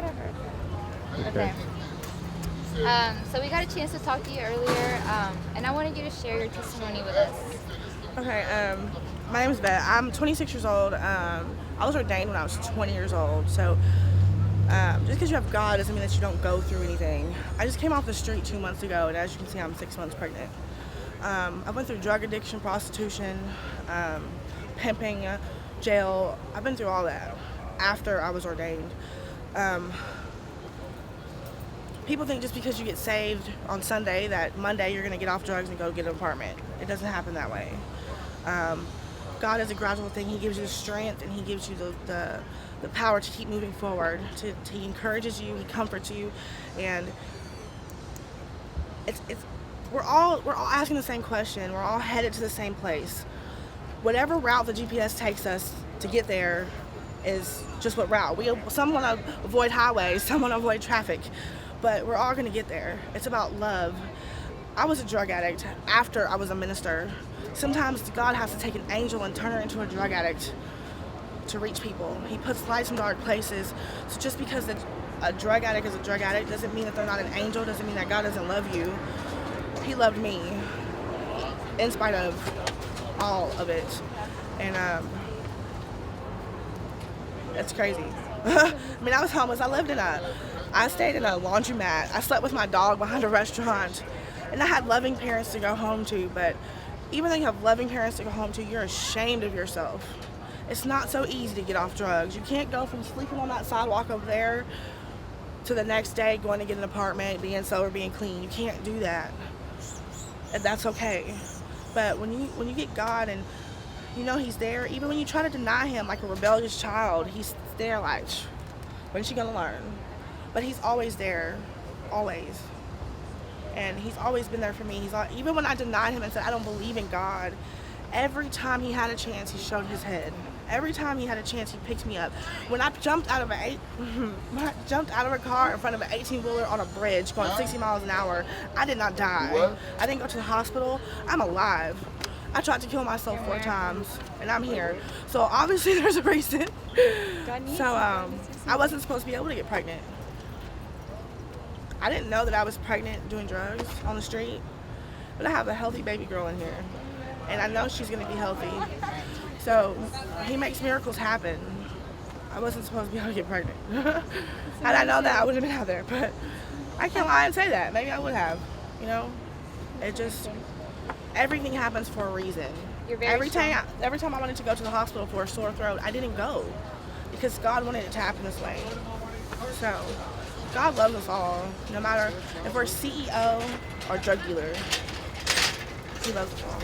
whatever. Okay. So we got a chance to talk to you earlier, and I wanted you to share your testimony with us. Okay, my name is Beth. I'm 26 years old. I was ordained when I was 20 years old. So just because you have God doesn't mean that you don't go through anything. I just came off the street 2 months ago, and as you can see, I'm 6 months pregnant. I went through drug addiction, prostitution, pimping, jail. I've been through all that after I was ordained. People think just because you get saved on Sunday that Monday you're going to get off drugs and go get an apartment. It doesn't happen that way. God is a gradual thing. He gives you the strength and He gives you the power to keep moving forward. He encourages you, He comforts you, and we're all asking the same question. We're all headed to the same place. Whatever route the GPS takes us to get there is just what route. Some want to avoid highways, some want to avoid traffic, but we're all going to get there. It's about love. I was a drug addict after I was a minister. Sometimes God has to take an angel and turn her into a drug addict to reach people. He puts lights in dark places. So just because a drug addict is a drug addict doesn't mean that they're not an angel, doesn't mean that God doesn't love you. He loved me in spite of all of it. And it's crazy. I mean, I was homeless. I stayed in a laundromat. I slept with my dog behind a restaurant. And I had loving parents to go home to, but even though you have loving parents to go home to, you're ashamed of yourself. It's not so easy to get off drugs. You can't go from sleeping on that sidewalk over there to the next day going to get an apartment, being sober, being clean. You can't do that. And that's okay. But when you get God and you know He's there, even when you try to deny Him like a rebellious child, He's there like, when's she gonna learn? But He's always there, always. And He's always been there for me. Even when I denied Him and said I don't believe in God, every time He had a chance, He showed His head. Every time He had a chance, He picked me up. When I jumped out of a car in front of an 18-wheeler on a bridge going 60 miles an hour, I did not die. I didn't go to the hospital. I'm alive. I tried to kill myself 4 times, and I'm here. So obviously there's a reason. So I wasn't supposed to be able to get pregnant. I didn't know that I was pregnant doing drugs on the street, but I have a healthy baby girl in here, and I know she's gonna be healthy. So He makes miracles happen. I wasn't supposed to be able to get pregnant. Had I known that, I would have been out there, but I can't lie and say that. Maybe I would have, you know? Everything happens for a reason. You're very strong. Every time I wanted to go to the hospital for a sore throat, I didn't go because God wanted it to happen this way. So God loves us all, no matter if we're CEO or drug dealer. He loves us all.